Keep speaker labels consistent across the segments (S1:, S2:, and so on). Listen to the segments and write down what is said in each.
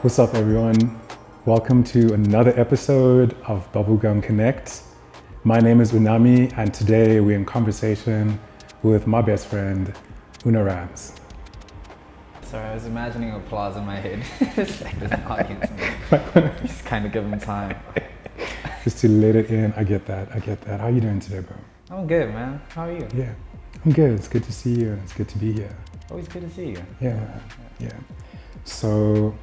S1: What's up, everyone? Welcome to another episode of Bubblegum Connects. My name is Unami, and today we're in conversation with my best friend, Una Rams.
S2: Sorry, I was imagining applause in my head. It's like there's an audience. Just kind of give them time.
S1: Just to let it in, I get that. How are you doing today, bro?
S2: I'm good, man. How are you?
S1: Yeah, I'm good. It's good to see you, and it's good to be here.
S2: Always good to see you.
S1: Yeah. So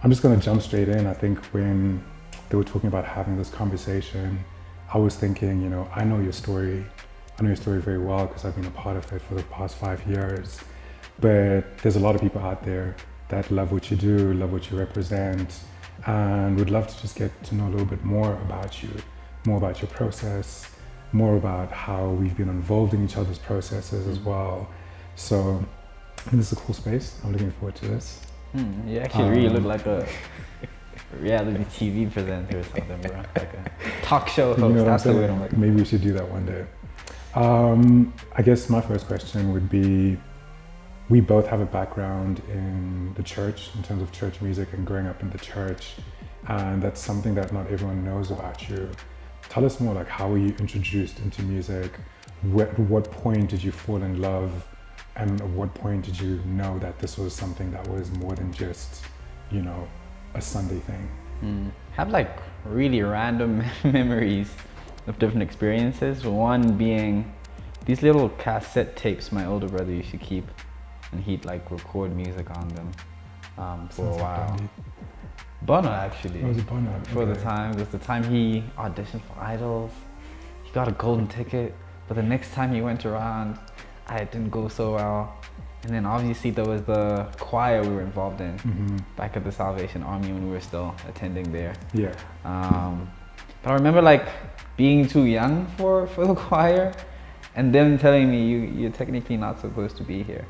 S1: I'm just gonna jump straight in. I think when they were talking about having this conversation, I was thinking, I know your story. I know your story very well because I've been a part of it for the past 5 years. But there's a lot of people out there that love what you do, love what you represent, and would love to just get to know a little bit more about you, more about your process, more about how we've been involved in each other's processes as well. So this is a cool space. I'm looking forward to this.
S2: You actually really look like a reality TV presenter or something, bro. Like a talk show host. That's the way I'm like.
S1: Maybe we should do that one day. I guess my first question would be, we both have a background in the church, in terms of church music and growing up in the church. And that's something that not everyone knows about you. Tell us more, like, how were you introduced into music? At what point did you fall in love? And at what point did you know that this was something that was more than just, a Sunday thing?
S2: I have like really random memories of different experiences. One being these little cassette tapes my older brother used to keep, and he'd like record music on them for a while. Bono, actually.
S1: Oh, was it Bono?
S2: For the time, it was the time he auditioned for Idols. He got a golden ticket, but the next time he went around, it didn't go so well. And then obviously there was the choir we were involved in back at the Salvation Army when we were still attending there.
S1: Yeah.
S2: But I remember like being too young for the choir, and them telling me you're technically not supposed to be here.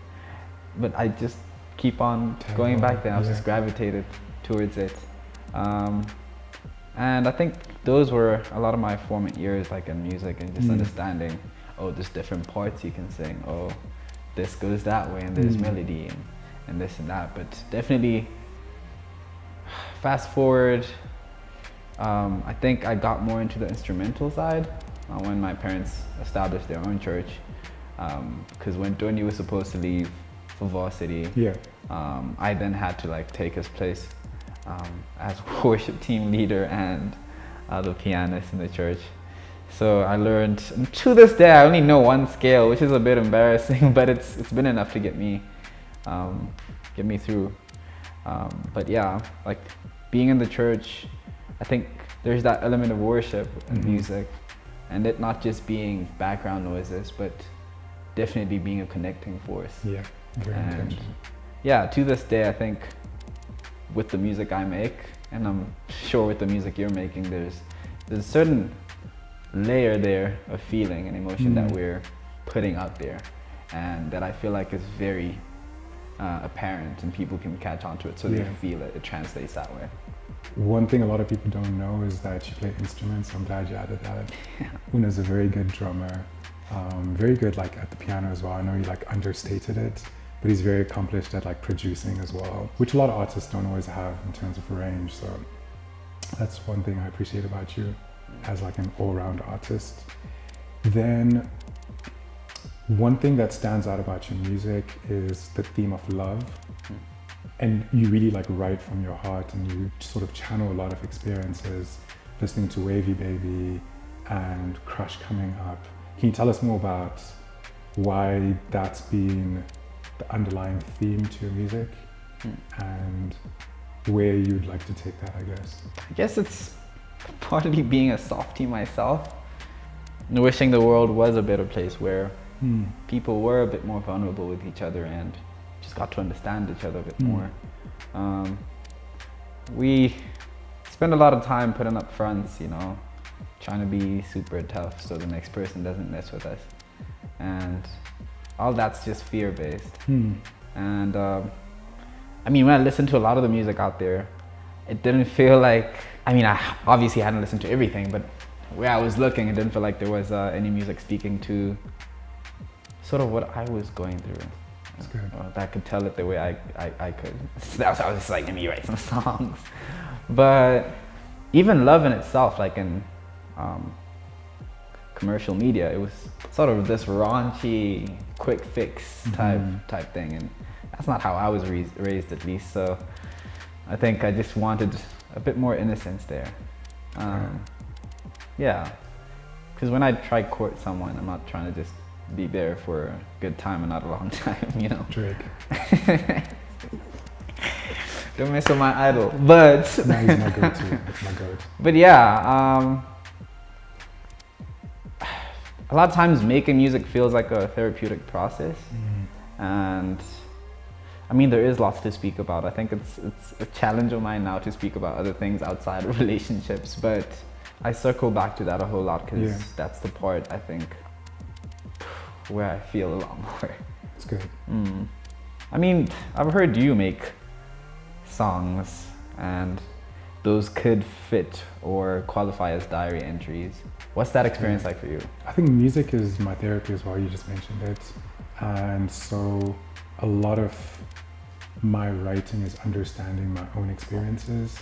S2: But I just keep on going back there. I was just gravitated towards it. And I think those were a lot of my formative years, like in music, and just understanding, there's different parts you can sing. This goes that way, and there's melody and this and that. But definitely, fast forward, I think I got more into the instrumental side when my parents established their own church. Because when Donnie was supposed to leave for varsity, I then had to like take his place as worship team leader and the pianist in the church. So I learned, and to this day I only know one scale, which is a bit embarrassing, but it's been enough to get me through. But yeah, like being in the church, I think there's that element of worship and music, and it not just being background noises, but definitely being a connecting force.
S1: Yeah, very intentional.
S2: Yeah, to this day I think with the music I make, and I'm sure with the music you're making, there's a certain layer there of feeling and emotion that we're putting out there, and that I feel like is very apparent, and people can catch on to it, so they feel it translates that way.
S1: One thing a lot of people don't know is that you play instruments. I'm glad you added that. Una's a very good drummer, very good like at the piano as well. I know you like understated it, but he's very accomplished at like producing as well, which a lot of artists don't always have in terms of range. So that's one thing I appreciate about you as like an all-round artist. Then one thing that stands out about your music is the theme of love, and you really like write from your heart, and you sort of channel a lot of experiences listening to Wavy Baby and Crush coming up. Can you tell us more about why that's been the underlying theme to your music and where you'd like to take that, I guess?
S2: I guess it's partly being a softie myself, and wishing the world was a better place where people were a bit more vulnerable with each other and just got to understand each other a bit more. We spend a lot of time putting up fronts, trying to be super tough so the next person doesn't mess with us, and all that's just fear-based. And I mean, when I listen to a lot of the music out there, it didn't feel like, I obviously hadn't listened to everything, but where I was looking, it didn't feel like there was any music speaking to sort of what I was going through.
S1: That's good.
S2: That could tell it the way I could. So I was just like, let me write some songs. But even love in itself, like in commercial media, it was sort of this raunchy, quick fix type thing, and that's not how I was raised, at least. So I think I just wanted a bit more innocence there. Yeah, because when I try court someone, I'm not trying to just be there for a good time and not a long time, you know.
S1: Drake.
S2: Don't mess with my idol, but
S1: no, he's my go-to. It's my go-to.
S2: But yeah, a lot of times making music feels like a therapeutic process, and I mean there is lots to speak about. I think it's a challenge of mine now to speak about other things outside of relationships, but I circle back to that a whole lot because that's the part I think where I feel a lot more.
S1: It's good.
S2: I mean, I've heard you make songs and those could fit or qualify as diary entries. What's that experience like for you?
S1: I think music is my therapy as well, you just mentioned it. And so a lot of my writing is understanding my own experiences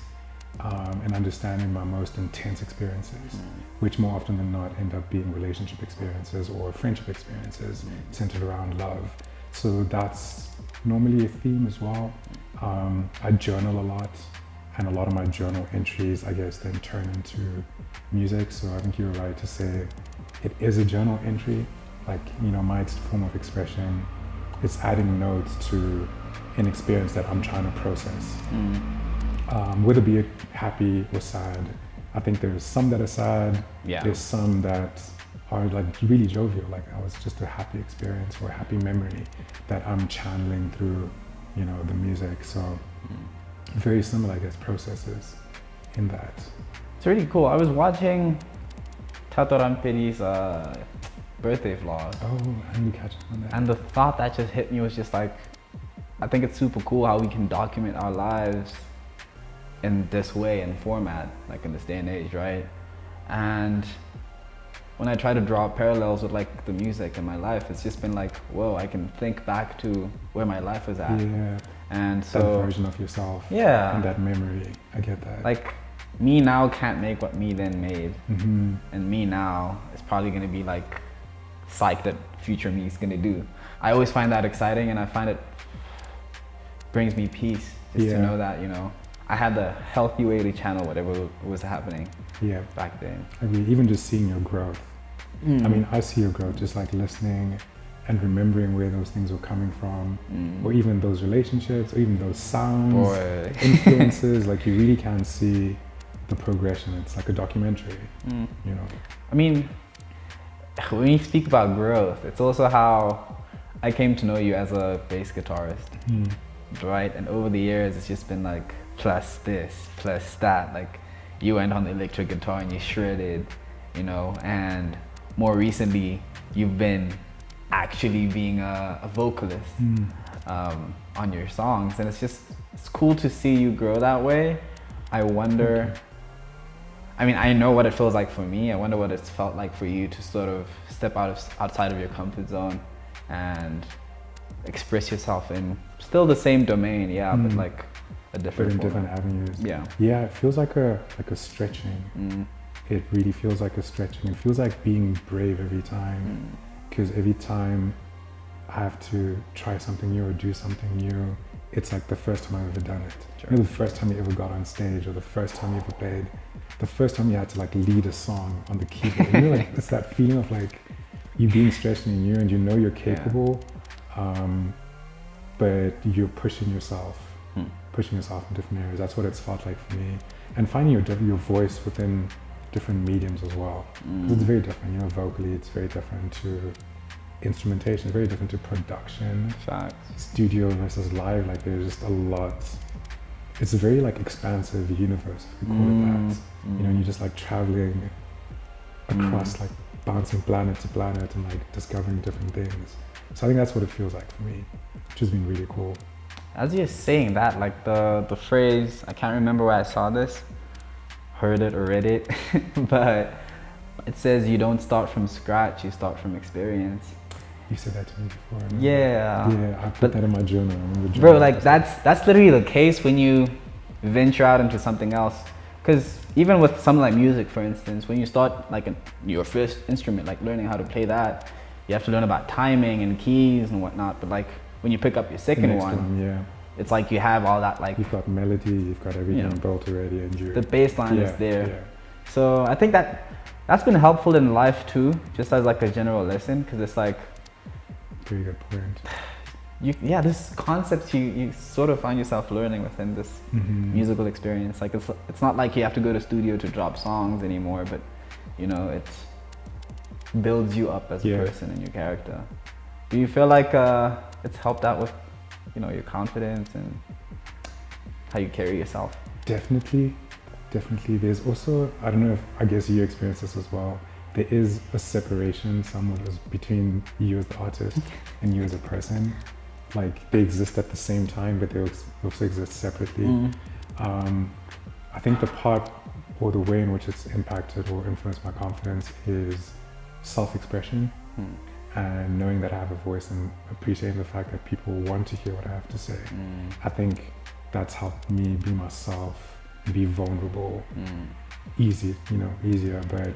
S1: and understanding my most intense experiences, which more often than not end up being relationship experiences or friendship experiences centered around love. So that's normally a theme as well. I journal a lot, and a lot of my journal entries, I guess, then turn into music. So I think you're right to say it is a journal entry. Like, you know, my form of expression, it's adding notes to an experience that I'm trying to process. Whether be it happy or sad. I think there's some that are sad, there's some that are like really jovial, like I was just a happy experience or a happy memory that I'm channeling through, you know, the music. So very similar, I guess, processes in that.
S2: It's really cool. I was watching Tatoran Peri's birthday vlog.
S1: Oh, I didn't catch up on that.
S2: And the thought that just hit me was just like, I think it's super cool how we can document our lives in this way and format, like in this day and age, right? And when I try to draw parallels with like the music in my life, it's just been like, whoa, I can think back to where my life was at.
S1: Yeah.
S2: And so
S1: that version of yourself.
S2: Yeah.
S1: And that memory, I get that.
S2: Like, me now can't make what me then made.
S1: Mm-hmm.
S2: And me now is probably gonna be like psyched that future me is gonna do. I always find that exciting, and I find it brings me peace just to know that, you know, I had the healthy way to channel whatever was happening back then.
S1: I mean, even just seeing your growth. I mean, I see your growth just like listening and remembering where those things were coming from, or even those relationships, or even those sounds, influences. Like, you really can see the progression. It's like a documentary, you know.
S2: I mean, when you speak about growth, it's also how I came to know you as a bass guitarist, right? And over the years, it's just been like, plus this, plus that. Like, you went on the electric guitar and you shredded, you know, and more recently, you've been actually being a vocalist on your songs. And it's cool to see you grow that way. I wonder, I mean, I know what it feels like for me. I wonder what it's felt like for you to sort of step outside of your comfort zone and express yourself in still the same domain, but like a different
S1: but in different avenues.
S2: Yeah,
S1: it feels like a stretching. It really feels like a stretching. It feels like being brave every time, because every time I have to try something new or do something new, it's like the first time I've ever done it. You know, the first time you ever got on stage, or the first time you ever played, the first time you had to like lead a song on the keyboard. You know, like, it's that feeling of like you being stretched and new, and you know you're capable, but you're pushing yourself in different areas. That's what it's felt like for me. And finding your voice within different mediums as well. It's very different, you know, vocally it's very different to instrumentation, it's very different to production.
S2: Facts.
S1: Studio versus live, like there's just a lot. It's a very like expansive universe, if we call it that. You know, and you're just like traveling across, like bouncing planet to planet and like discovering different things. So I think that's what it feels like for me, which has been really cool.
S2: As you're saying that, like the phrase, I can't remember where I saw this, heard it or read it, but it says you don't start from scratch, you start from experience.
S1: You said that to me before. Remember?
S2: Yeah.
S1: Yeah, I put that in my journal. I remember
S2: Bro, like that's literally the case when you venture out into something else. Because even with something like music, for instance, when you start like your first instrument, like learning how to play that, you have to learn about timing and keys and whatnot. But like when you pick up your second one,
S1: yeah,
S2: it's like you have all that, like
S1: you've got melody, you've got everything built already, and
S2: the bass line is there.
S1: Yeah.
S2: So I think that's been helpful in life too, just as like a general lesson, because it's like
S1: very good point.
S2: This concept you sort of find yourself learning within this musical experience. Like it's not like you have to go to studio to drop songs anymore, but you know, it builds you up as a person and your character. Do you feel like it's helped out with, you know, your confidence and how you carry yourself?
S1: Definitely. There's also, I don't know if, I guess you experience this as well, there is a separation somewhat between you as the artist and you as a person. Like they exist at the same time, but they also exist separately. I think the part or the way in which it's impacted or influenced my confidence is self-expression and knowing that I have a voice and appreciating the fact that people want to hear what I have to say. I think that's helped me be myself and be vulnerable easier, but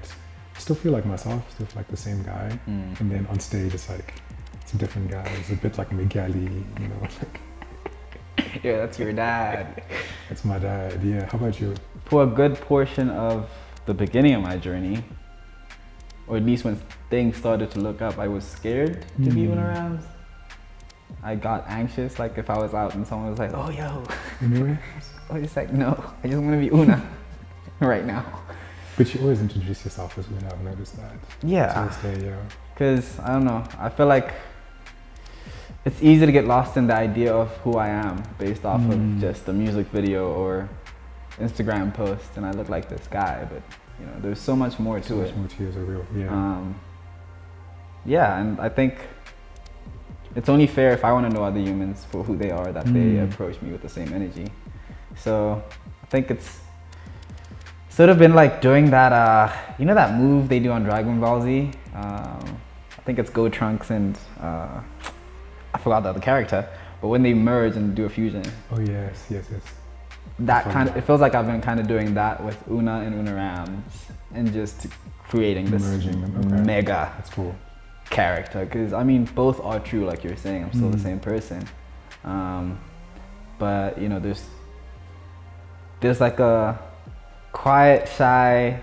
S1: still feel like myself, still feel like the same guy. And then on stage it's like, it's a different guy. It's a bit like Migueli, you know, like.
S2: Yeah, that's your dad.
S1: That's my dad, yeah. How about you?
S2: For a good portion of the beginning of my journey, or at least when things started to look up, I was scared to be Unami. I got anxious, like if I was out and someone was like, oh, yo.
S1: Unami?
S2: I was like, no, I just want to be Una right now.
S1: But you always introduce yourself as Una, I've noticed that.
S2: Yeah.
S1: Yeah.
S2: Because, I don't know, I feel like it's easy to get lost in the idea of who I am based off of just a music video or Instagram post, and I look like this guy, but you know, there's so much more to it.
S1: So much more to you as a real,
S2: yeah, and I think it's only fair if I want to know other humans for who they are, that they approach me with the same energy. So I think it's sort of been like doing that, you know that move they do on Dragon Ball Z? I think it's Go Trunks and I forgot the other character, but when they merge and do a fusion.
S1: Oh yes.
S2: That kind of, it feels like I've been kind of doing that with Una and Unami and just creating this mega
S1: That's cool.
S2: character. Because I mean, both are true, like you're saying, I'm still the same person. But you know, there's like a quiet, shy,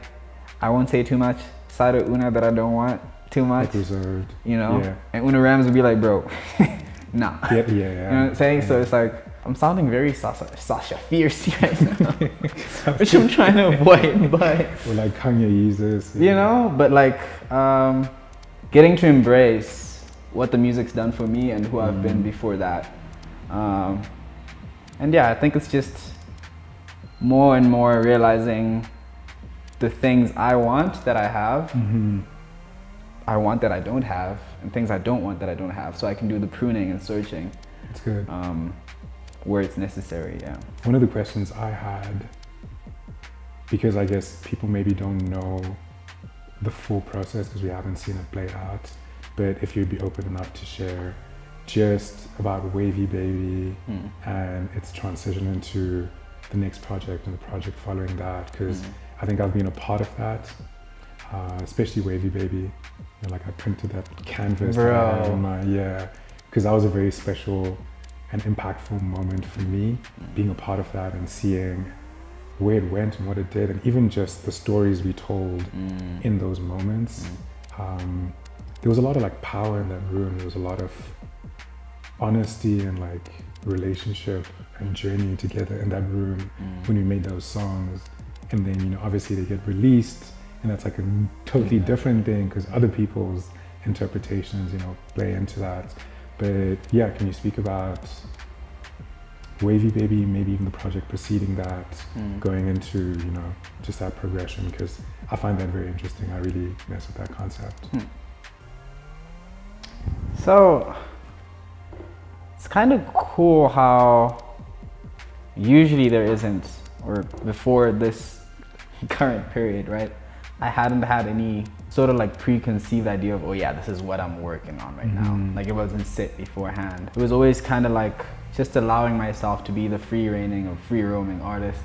S2: I won't say too much side of Una that I don't want too much.
S1: Like reserved.
S2: You know? And Unami would be like, bro, nah.
S1: Yeah.
S2: You know what I'm saying? So it's like, I'm sounding very Sasha Fierce right now, which I'm trying to avoid, but...
S1: Or like Kanye uses.
S2: You know, but like, getting to embrace what the music's done for me and who I've been before that. And yeah, I think it's just more and more realizing the things I want that I have, I want that I don't have, and things I don't want that I don't have, so I can do the pruning and searching.
S1: That's good.
S2: Where it's necessary,
S1: One of the questions I had, because I guess people maybe don't know the full process because we haven't seen it play out, but if you'd be open enough to share just about Wavy Baby and its transition into the next project and the project following that, because I think I've been a part of that, especially Wavy Baby. You know, like I printed that canvas, because that was a very special and impactful moment for me, being a part of that and seeing where it went and what it did, and even just the stories we told in those moments. There was a lot of like power in that room. There was a lot of honesty and like relationship and journey together in that room when we made those songs. And then, you know, obviously they get released, and that's like a totally different thing because other people's interpretations, you know, play into that. But yeah, can you speak about Wavy Baby, maybe even the project preceding that, going into, you know, just that progression? Because I find that very interesting. I really mess with that concept.
S2: So it's kind of cool how usually there isn't, or before this current period, right? I hadn't had any sort of like preconceived idea of, oh yeah, this is what I'm working on right now. Like it wasn't set beforehand. It was always kind of like just allowing myself to be the free reigning or free roaming artist.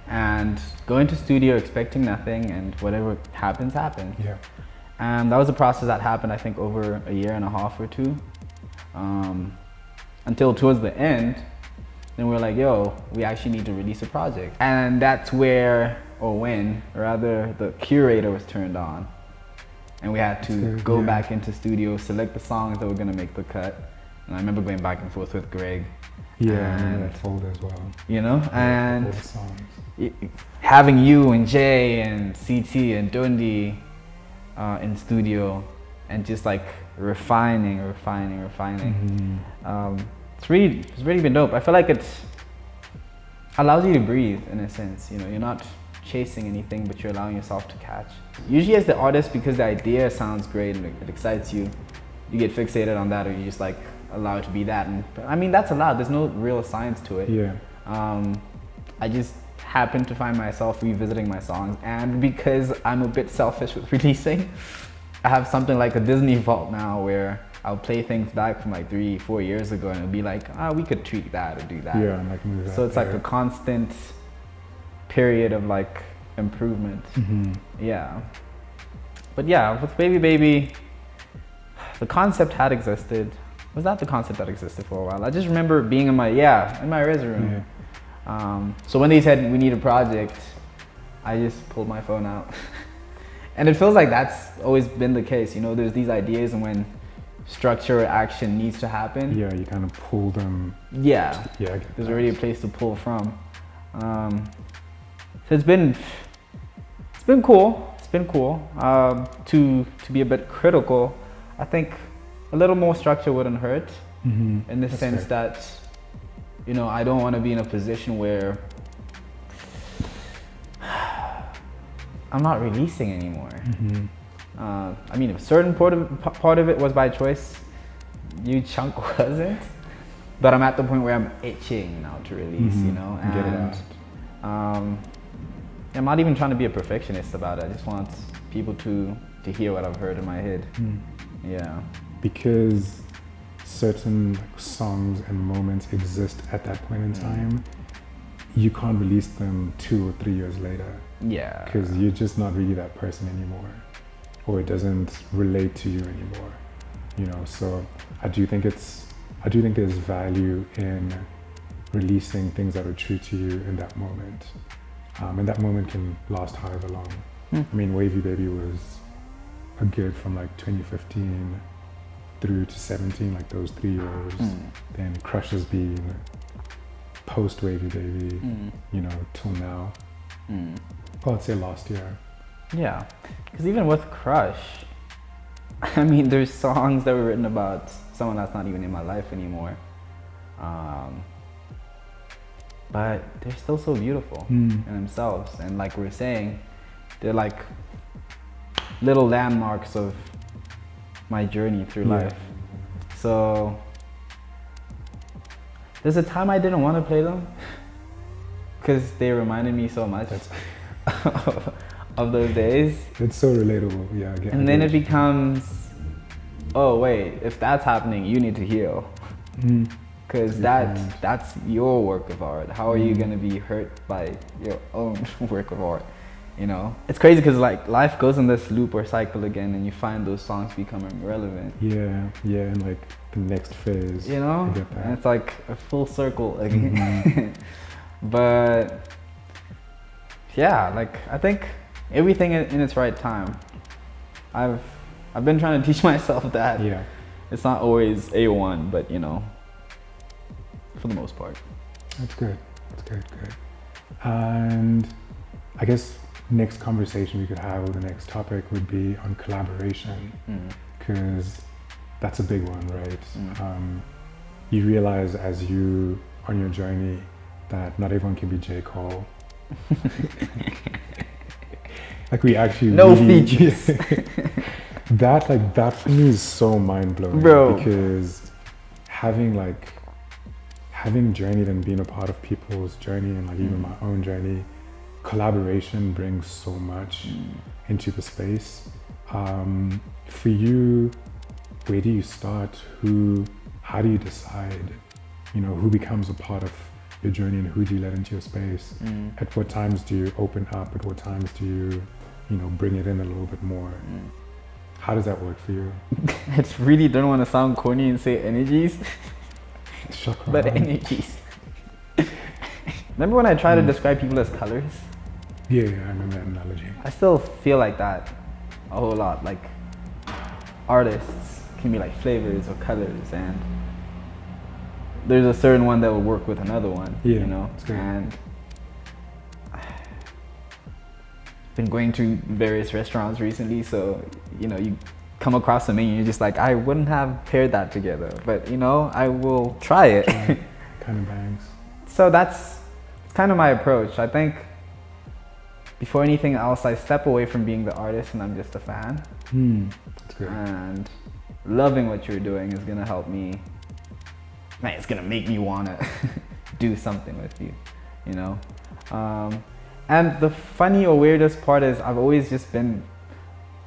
S2: And going to studio expecting nothing, and whatever happens, happens.
S1: Yeah.
S2: And that was a process that happened, I think, over a year and a half or two. Until towards the end, then we were like, yo, we actually need to release a project. And that's where, or when, rather, the curator was turned on. And we had to go back into studio, select the songs that were gonna make the cut. And I remember going back and forth with Greg.
S1: Yeah, and that folder as well.
S2: You know, and
S1: all the songs.
S2: Having you and Jay and CT and Dundi in studio, and just like refining. It's really been dope. I feel like it allows you to breathe in a sense. You know, you're not chasing anything, but you're allowing yourself to catch. Usually as the artist, because the idea sounds great and it excites you, you get fixated on that, or you just like allow it to be that. And I mean, that's allowed. There's no real science to it.
S1: Yeah.
S2: I just happen to find myself revisiting my songs, and because I'm a bit selfish with releasing, I have something like a Disney vault now where I'll play things back from like 3-4 years ago, and it'll be like, we could tweak that or do that.
S1: Yeah, and like move that.
S2: So it's like a constant period of like improvement. Yeah. But yeah, with Baby Baby, the concept had existed. Was that the concept that existed for a while? I just remember being in my res room.
S1: Yeah.
S2: So when they said we need a project, I just pulled my phone out. And it feels like that's always been the case. You know, there's these ideas, and when structure or action needs to happen,
S1: yeah, you kind of pull them.
S2: Yeah,
S1: yeah, I get
S2: there's
S1: that.
S2: already a place to pull from. So it's been cool. It's been cool. To be a bit critical, I think a little more structure wouldn't hurt. In the
S1: That's
S2: sense
S1: fair.
S2: that, you know, I don't want to be in a position where I'm not releasing anymore. I mean, a certain part of it was by choice. You chunk wasn't. But I'm at the point where I'm itching now to release, you know?
S1: Get it out.
S2: I'm not even trying to be a perfectionist about it. I just want people to hear what I've heard in my head. Yeah.
S1: Because certain songs and moments exist at that point in time, you can't release them 2 or 3 years later.
S2: Yeah.
S1: Because you're just not really that person anymore, or it doesn't relate to you anymore. You know, so I do think there's value in releasing things that are true to you in that moment. And that moment can last however long. I mean, Wavy Baby was a good from like 2015 through to 17, like those 3 years. Then Crush has been post Wavy Baby, you know, till now. Oh, I'd say last year.
S2: Yeah, because even with Crush, I mean, there's songs that were written about someone that's not even in my life anymore. But they're still so beautiful in themselves. And like we're saying, they're like little landmarks of my journey through life. So there's a time I didn't want to play them because they reminded me so much of those days.
S1: It's so relatable, yeah.
S2: And then it becomes, oh wait, if that's happening, you need to heal. Because that's your work of art. How are you gonna be hurt by your own work of art? You know, it's crazy because like life goes in this loop or cycle again, and you find those songs becoming relevant.
S1: Yeah, and like the next phase.
S2: You know,
S1: I get that.
S2: and it's like a full circle again. But yeah, like I think everything in its right time. I've been trying to teach myself that it's not always A1, but you know, for the most part.
S1: That's good. That's good. And I guess next conversation we could have, or the next topic would be on collaboration, because that's a big one, right? You realize as you on your journey that not everyone can be J. Cole. Like we actually
S2: features.
S1: that for me is so mind blowing,
S2: bro.
S1: Because having journeyed and been a part of people's journey and like even my own journey, collaboration brings so much into the space. For you, where do you start? How do you decide, you know, who becomes a part of your journey and who do you let into your space? At what times do you open up? At what times do you know, bring it in a little bit more? How does that work for you?
S2: I really don't want to sound corny and say energies, but energies. Remember when I tried to describe people as colors?
S1: Yeah, I remember that analogy.
S2: I still feel like that a whole lot. Like artists can be like flavors or colors, and there's a certain one that will work with another one.
S1: Yeah,
S2: you know,
S1: that's great.
S2: And been going to various restaurants recently, so you know, you come across a menu, you're just like, I wouldn't have paired that together, but you know, I will try it.
S1: Kind of bangs.
S2: So that's kind of my approach. I think before anything else, I step away from being the artist and I'm just a fan.
S1: That's great.
S2: And loving what you're doing is gonna help me. Man, it's gonna make me wanna do something with you, you know? And the funny or weirdest part is I've always just been,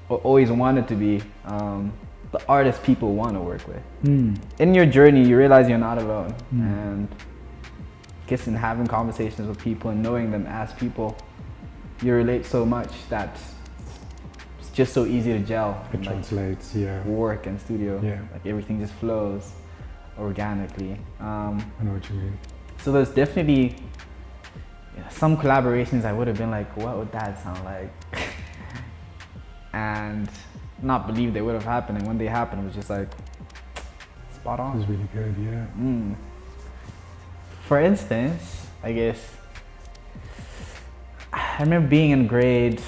S2: or always wanted to be, the artist people want to work with. In your journey, you realize you're not alone. And I guess in having conversations with people and knowing them as people, you relate so much that it's just so easy to gel.
S1: It translates, yeah.
S2: Work and studio,
S1: yeah.
S2: Like everything just flows organically.
S1: I know what you mean.
S2: So there's definitely some collaborations I would have been like, what would that sound like? And not believe they would have happened, and when they happened, it was just like, spot on.
S1: It was really good, yeah.
S2: For instance, I guess, I remember being in grade,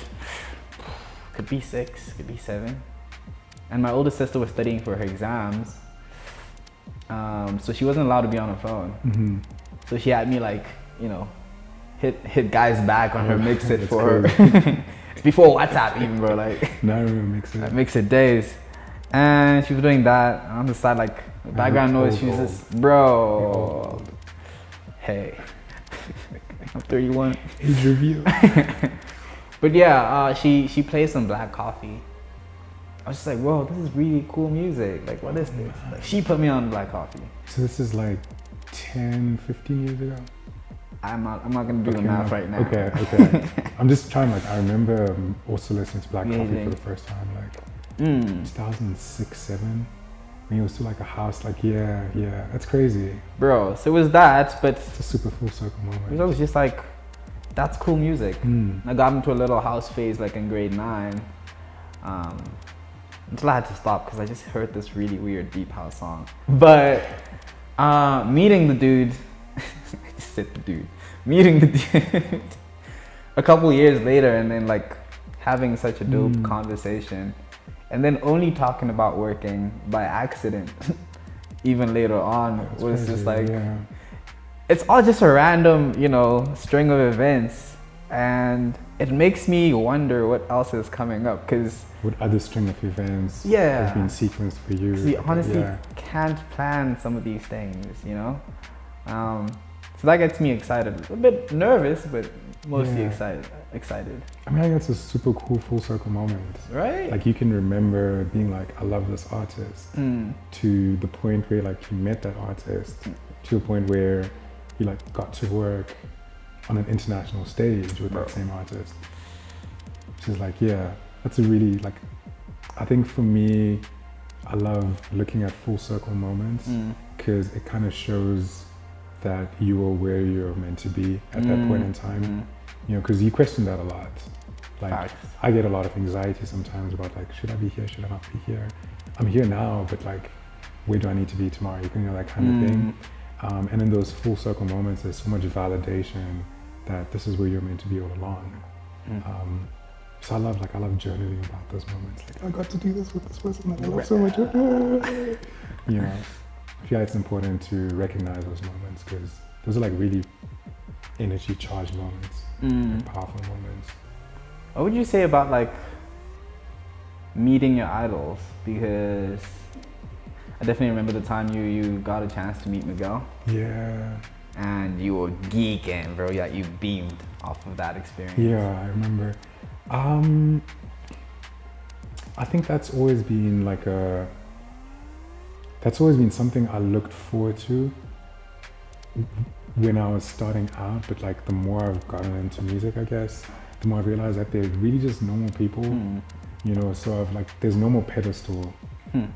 S2: could be 6, could be 7, and my older sister was studying for her exams, so she wasn't allowed to be on her phone. So she had me like, you know, hit guys back on her mix it for her. Before WhatsApp even, bro, like.
S1: No, I remember mix it.
S2: Mix it days. And she was doing that, and on the side, like, the background noise, she was just, bro. Hey, I'm 31.
S1: Age review.
S2: But yeah, she plays some Black Coffee. I was just like, whoa, this is really cool music. Like, what is this? Like, she put me on Black Coffee.
S1: So this is like 10, 15 years ago?
S2: I'm not gonna do the math right now.
S1: Okay. I'm just trying, like, I remember also listening to Black Coffee for the first time, like 2006, 7. When it was still like a house, like, yeah, that's crazy.
S2: Bro, so it was that, but
S1: it's a super full circle moment.
S2: It was just like, that's cool music. I got into a little house phase like in grade 9. Until I had to stop because I just heard this really weird deep house song. But meeting the dude, I just said the dude. Meeting the dude a couple years later, and then like having such a dope conversation, and then only talking about working by accident even later on. That's was crazy, just like, it's all just a random, you know, string of events, and it makes me wonder what else is coming up, because
S1: what other string of events has been sequenced for you.
S2: You honestly can't plan some of these things, you know. So that gets me excited, a bit nervous, but mostly excited.
S1: I mean, I think it's a super cool full circle moment.
S2: Right?
S1: Like, you can remember being like, I love this artist, to the point where like you met that artist, to the point where you like got to work on an international stage with that same artist. Which is like, that's a really, like, I think for me, I love looking at full circle moments because it kind of shows that you are where you're meant to be at that point in time. You know, because you question that a lot. Like, I get a lot of anxiety sometimes about like, should I be here? Should I not be here? I'm here now, but like, where do I need to be tomorrow? You know, that kind of thing. And in those full circle moments, there's so much validation that this is where you're meant to be all along. So I love journaling about those moments. Like, I got to do this with this person that I love so much. You know, I feel like it's important to recognize those moments because those are like really energy charged moments, like powerful moments.
S2: What would you say about like meeting your idols? Because I definitely remember the time you got a chance to meet Miguel.
S1: Yeah.
S2: and you were geeking, bro. Yeah, you beamed off of that experience.
S1: Yeah, I remember. I think that's always been like that's always been something I looked forward to when I was starting out, but like the more I've gotten into music, I guess, the more I realized that they're really just normal people, you know, so I've like, there's no more pedestal.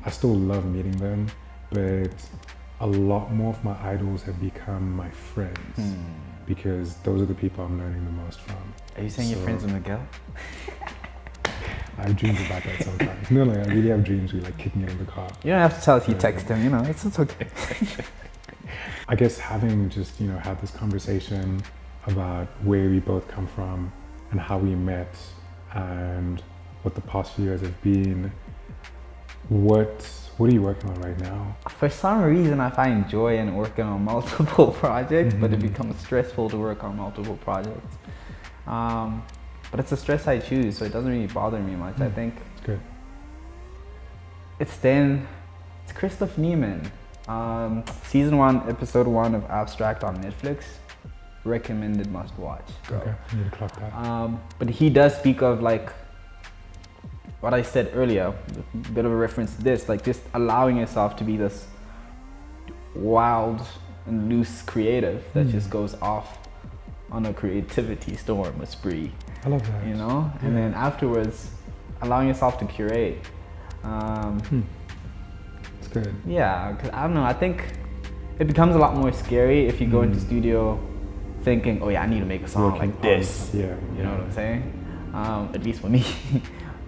S1: I still love meeting them, but a lot more of my idols have become my friends because those are the people I'm learning the most from.
S2: Are you saying you're friends with Miguel?
S1: I have dreams about that sometimes. No, like I really have dreams where like kick me in the car.
S2: You don't have to tell us you text him, you know, it's okay.
S1: I guess having just, you know, had this conversation about where we both come from and how we met and what the past few years have been, what are you working on right now?
S2: For some reason, I find joy in working on multiple projects, but it becomes stressful to work on multiple projects. But it's a stress I choose, so it doesn't really bother me much. I think
S1: It's good.
S2: It's Christoph Niemann. Season 1, episode 1 of Abstract on Netflix. Recommended, must watch.
S1: Okay, I need to clock that.
S2: But he does speak of like what I said earlier, a bit of a reference to this, like just allowing yourself to be this wild and loose creative that just goes off on a creativity storm, a spree.
S1: I love that.
S2: You know? And then afterwards, allowing yourself to curate.
S1: It's good.
S2: Yeah, because I don't know, I think it becomes a lot more scary if you go into studio thinking, oh yeah, I need to make a song like this.
S1: Yeah.
S2: You know what I'm saying? At least for me.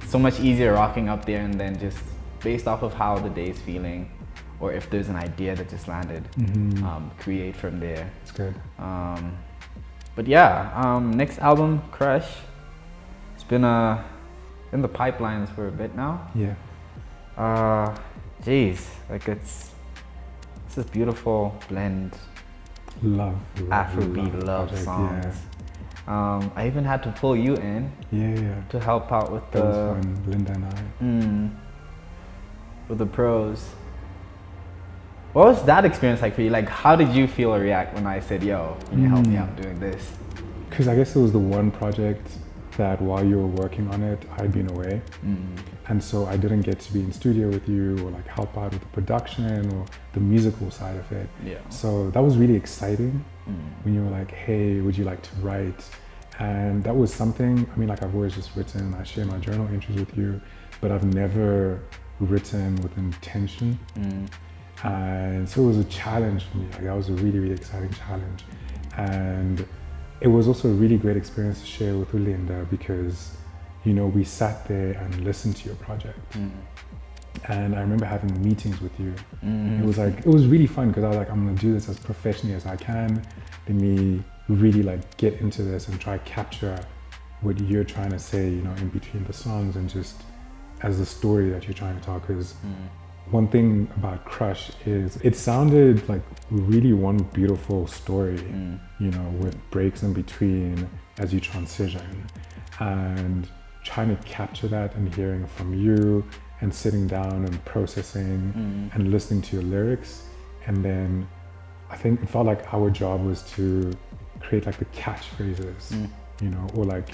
S2: So much easier rocking up there and then just based off of how the day's feeling or if there's an idea that just landed, create from there.
S1: It's good.
S2: But yeah, next album, Crush. It's been in the pipelines for a bit now.
S1: Yeah.
S2: Geez, like it's this beautiful blend.
S1: Love
S2: Afrobeat love
S1: project,
S2: songs.
S1: Yeah.
S2: I even had to pull you in to help out with
S1: that was fun, Linda and I.
S2: With the pros. What was that experience like for you? Like, how did you feel or react when I said, yo, can you help me out doing this?
S1: Because I guess it was the one project that while you were working on it, I'd been away. And so I didn't get to be in studio with you or like help out with the production or the musical side of it.
S2: Yeah.
S1: So that was really exciting when you were like, hey, would you like to write? And that was something, I mean, like I've always just written, I share my journal entries with you, but I've never written with intention. And so it was a challenge for me. Like that was a really, really exciting challenge. And it was also a really great experience to share with Linda because, you know, we sat there and listened to your project. And I remember having meetings with you. It was like, it was really fun because I was like, I'm gonna do this as professionally as I can. Let me really like get into this and try to capture what you're trying to say, you know, in between the songs and just as the story that you're trying to talk. Because one thing about Crush is it sounded like really one beautiful story, you know, with breaks in between as you transition and trying to capture that and hearing from you and sitting down and processing and listening to your lyrics. And then I think it felt like our job was to create like the catchphrases, you know, or like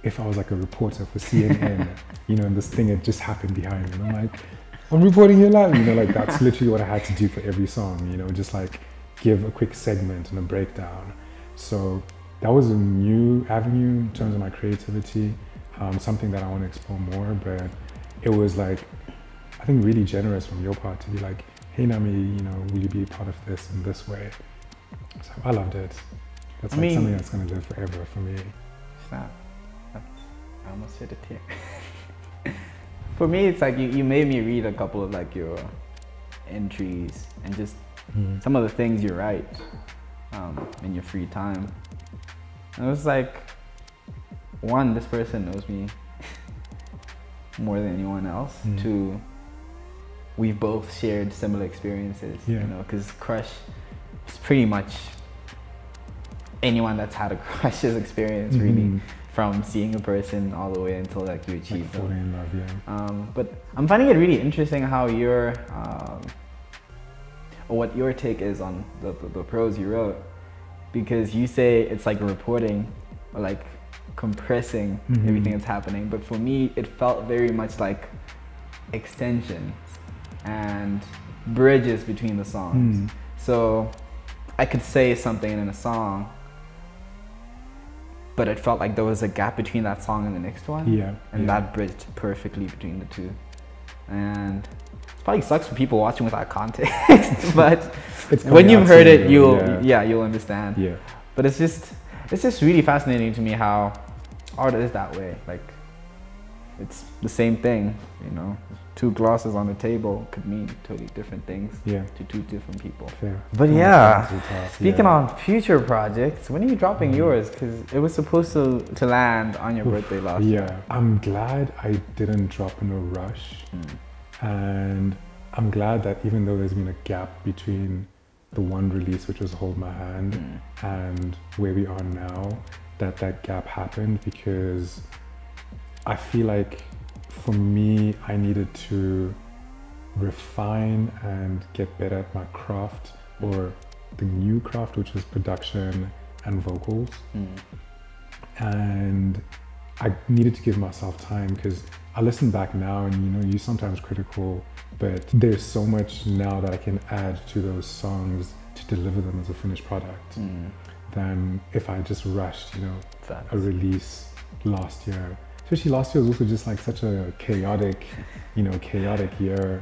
S1: if I was like a reporter for CNN, you know, and this thing had just happened behind me and I'm like, I'm reporting here live, you know, like that's literally what I had to do for every song, you know, just like give a quick segment and a breakdown. So that was a new avenue in terms of my creativity, something that I want to explore more, but it was like, I think really generous from your part to be like, hey Nami, you know, will you be a part of this in this way? So I loved it. That's like something that's going to live forever for me.
S2: Snap. I almost hit it here. For me, it's like you made me read a couple of like your entries and just some of the things you write in your free time. And it was like, one, this person knows me more than anyone else. Two, we've both shared similar experiences, you know, because Crush is pretty much anyone that's had a crush's experience, really, from seeing a person all the way until like you achieve
S1: like falling in love,
S2: but I'm finding it really interesting how you're, what your take is on the prose you wrote, because you say it's like reporting or like compressing everything that's happening, but for me it felt very much like extensions and bridges between the songs. So I could say something in a song, but it felt like there was a gap between that song and the next one. And that bridged perfectly between the two. And it probably sucks for people watching without context, but when you've heard it, you'll understand. But it's just really fascinating to me how art is that way. Like, it's the same thing, you know. Two glasses on the table could mean totally different things to two different people. But speaking on future projects, when are you dropping yours? Because it was supposed to land on your birthday last year.
S1: I'm glad I didn't drop in a rush. And I'm glad that even though there's been a gap between the one release, which was Hold My Hand, and where we are now, that gap happened, because I feel like for me, I needed to refine and get better at my craft, or the new craft, which was production and vocals. And I needed to give myself time, because I listen back now and, you know, you're sometimes critical, but there's so much now that I can add to those songs to deliver them as a finished product than if I just rushed, you know, a release last year. Especially last year was also just like such a chaotic, you know, year.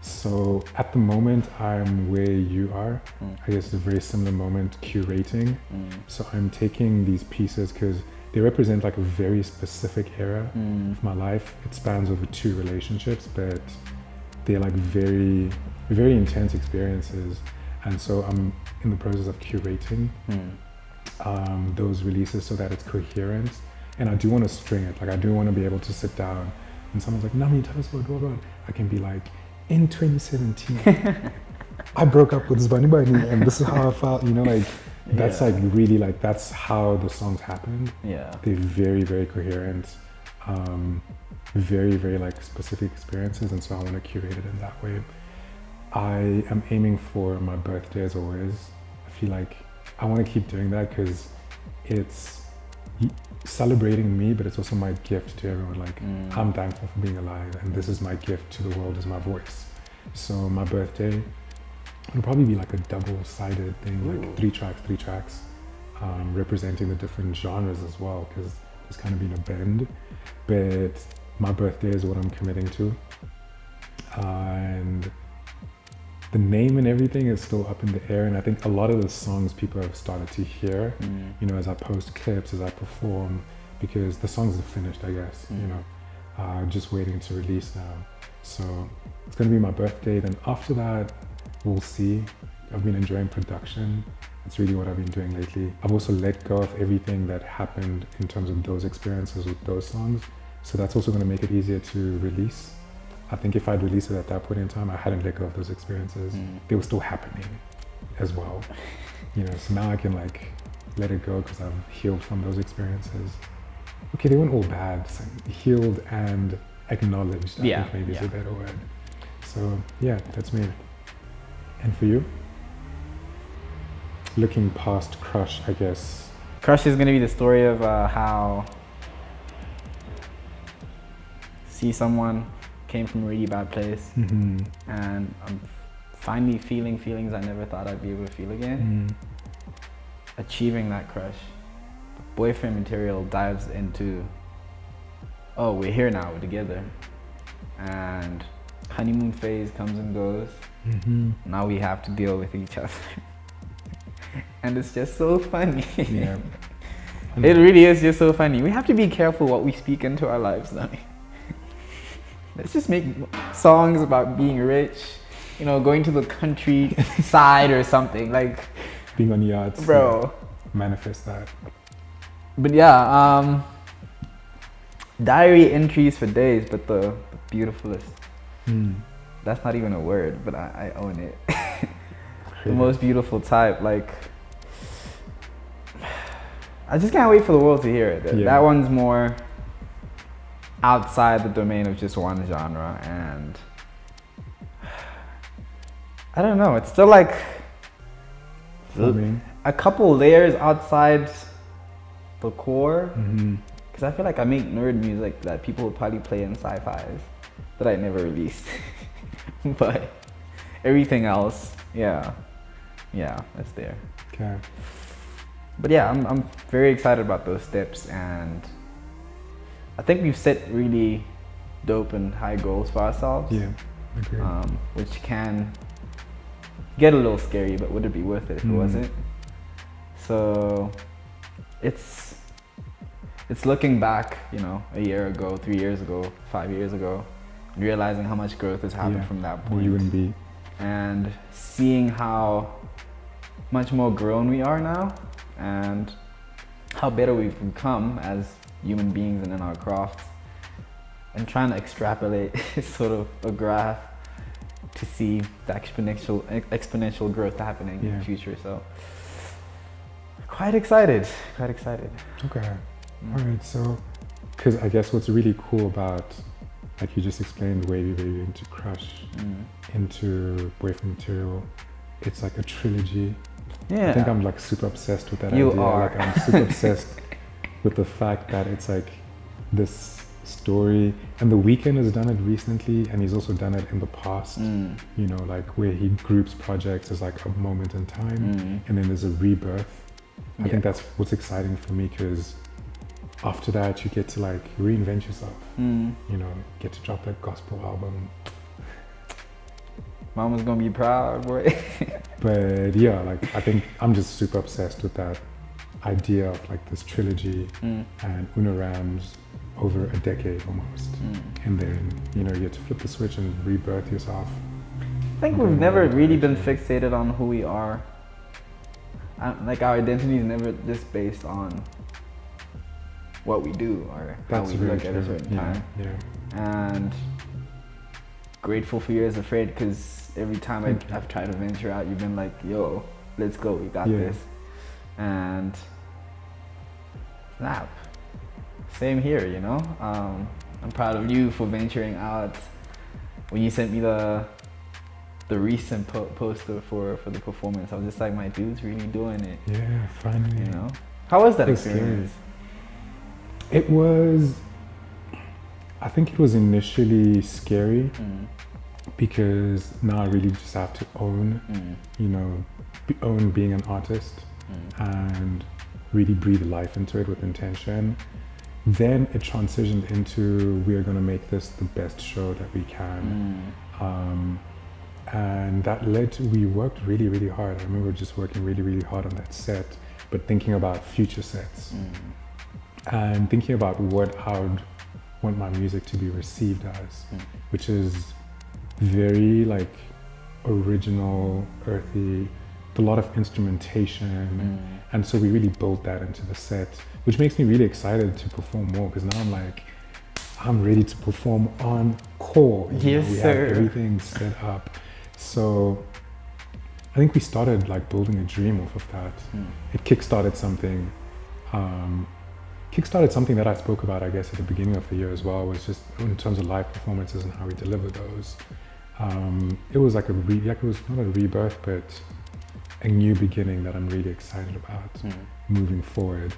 S1: So at the moment, I'm where you are. I guess it's a very similar moment, curating. So I'm taking these pieces because they represent like a very specific era of my life. It spans over 2 relationships, but they're like very, very intense experiences. And so I'm in the process of curating those releases so that it's coherent. And I do want to string it. Like, I do want to be able to sit down and someone's like, Nami, tell us about what. I can be like, in 2017, I broke up with this bunny and this is how I felt, you know, like, that's like really like, that's how the songs happened. They're very, very coherent, very, very like specific experiences. And so I want to curate it in that way. I am aiming for my birthday as always. I feel like I want to keep doing that because it's celebrating me, but it's also my gift to everyone. Like, I'm thankful for being alive, and this is my gift to the world, is my voice. So my birthday will probably be like a double-sided thing, like 3 tracks, representing the different genres as well, because there's kind of been a bend. But my birthday is what I'm committing to, and the name and everything is still up in the air. And I think a lot of the songs people have started to hear, you know, as I post clips, as I perform, because the songs are finished, I guess, you know, just waiting to release now. So it's gonna be my birthday. Then after that, we'll see. I've been enjoying production. It's really what I've been doing lately. I've also let go of everything that happened in terms of those experiences with those songs. So that's also gonna make it easier to release. I think if I'd released it at that point in time, I hadn't let go of those experiences. They were still happening as well. You know, so now I can like let it go because I've healed from those experiences. Okay, they weren't all bad. So healed and acknowledged, I think maybe is a better word. So yeah, that's me. And for you? Looking past Crush, I guess.
S2: Crush is gonna be the story of how see someone came from a really bad place, and I'm finally feeling feelings I never thought I'd be able to feel again. Achieving that crush. The boyfriend material dives into, oh, we're here now, we're together. And honeymoon phase comes and goes. Now we have to deal with each other. And it's just so funny. It really is just so funny. We have to be careful what we speak into our lives now. Let's just make songs about being rich, you know, going to the countryside or something, like
S1: being on yachts,
S2: bro.
S1: Manifest that.
S2: But yeah, diary entries for days, but the beautifulest. That's not even a word, but I own it. The most beautiful type, like, I just can't wait for the world to hear it. That one's more outside the domain of just one genre, and I don't know. It's still like
S1: Forming.
S2: a couple layers outside the core.
S1: Mm-hmm.
S2: Because I feel like I make nerd music that people would probably play in sci-fis that I never released. But everything else, yeah, it's there.
S1: Okay.
S2: But yeah, I'm very excited about those steps, and I think we've set really dope and high goals for ourselves.
S1: Yeah, agree.
S2: Which can get a little scary, but would it be worth it if it wasn't? So it's looking back, you know, a year ago, 3 years ago, 5 years ago, realizing how much growth has happened from that point.
S1: You wouldn't be.
S2: And seeing how much more grown we are now, and how better we've become as human beings and in our crafts, and trying to extrapolate sort of a graph to see the exponential growth happening in the future. So quite excited.
S1: Okay. All right. So, because I guess what's really cool about, like you just explained, Wavy Baby into Crush, into Boyfriend Material, it's like a trilogy.
S2: Yeah.
S1: I think I'm like super obsessed with that
S2: You
S1: idea.
S2: are.
S1: Like I'm super obsessed with the fact that it's like this story, and The Weeknd has done it recently, and he's also done it in the past. You know, like where he groups projects as like a moment in time, and then there's a rebirth. I think that's what's exciting for me, because after that you get to like reinvent yourself. You know, get to drop that gospel album.
S2: Mama's gonna be proud, boy.
S1: But yeah, like I think I'm just super obsessed with that idea of like this trilogy and Unarams over a decade almost. And then, you know, you get to flip the switch and rebirth yourself.
S2: I think we've never really been fixated on who we are. Like our identity is never just based on what we do or how we look at a certain time. And grateful for you as a friend, because every time I've tried to venture out, you've been like, yo, let's go, we got this. And snap. Same here, you know? I'm proud of you for venturing out. When you sent me the recent poster for the performance, I was just like, my dude's really doing it.
S1: Yeah, finally.
S2: You know? How was that experience?
S1: It was, I think it was initially scary, because now I really just have to own, you know, own being an artist and really breathe life into it with intention. Then it transitioned into, we are going to make this the best show that we can. And that led to, we worked really, really hard. I remember just working really, really hard on that set, but thinking about future sets and thinking about how I would want my music to be received as, which is very like original, earthy, a lot of instrumentation. And so we really built that into the set, which makes me really excited to perform more, because now I'm like, I'm ready to perform on core.
S2: Yes,
S1: we
S2: sir.
S1: have everything set up. So I think we started like building a dream off of that. It kickstarted something. That I spoke about, I guess, at the beginning of the year as well, was just in terms of live performances and how we deliver those. It was like it was not a rebirth, but a new beginning that I'm really excited about moving forward,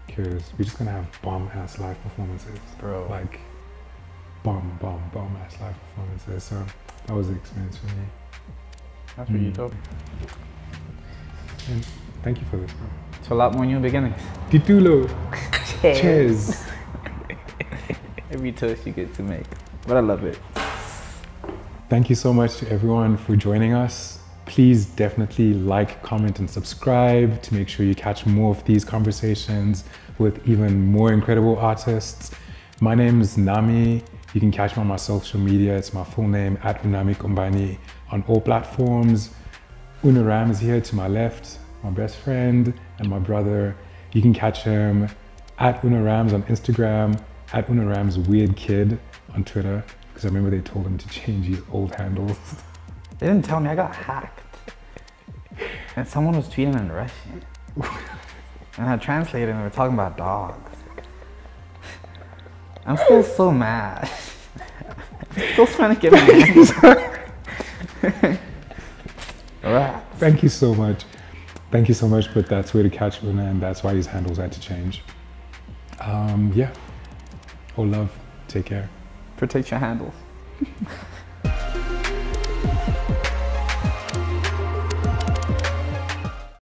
S1: because we're just gonna have bomb-ass live performances.
S2: Bro.
S1: Like bomb-ass live performances. So that was the experience for me.
S2: That's really dope.
S1: And thank you for this, bro.
S2: It's a lot more new beginnings.
S1: Titulo. Cheers.
S2: Every toast you get to make. But I love it.
S1: Thank you so much to everyone for joining us. Please definitely like, comment, and subscribe to make sure you catch more of these conversations with even more incredible artists. My name is Nami. You can catch me on my social media. It's my full name, @Unami Kombanie, on all platforms. Unaram is here to my left, my best friend and my brother. You can catch him @Unarams on Instagram, @UnaramsWeirdKid on Twitter, because I remember they told him to change his old handles.
S2: They didn't tell me, I got hacked. And someone was tweeting in Russian. And I translated and they were talking about dogs. I'm still so mad. I'm still trying to get my hands on. Rats.
S1: Thank you so much. Thank you so much, but that's where to catch Una, and that's why his handles had to change. Yeah. Oh, love. Take care.
S2: Protect your handles.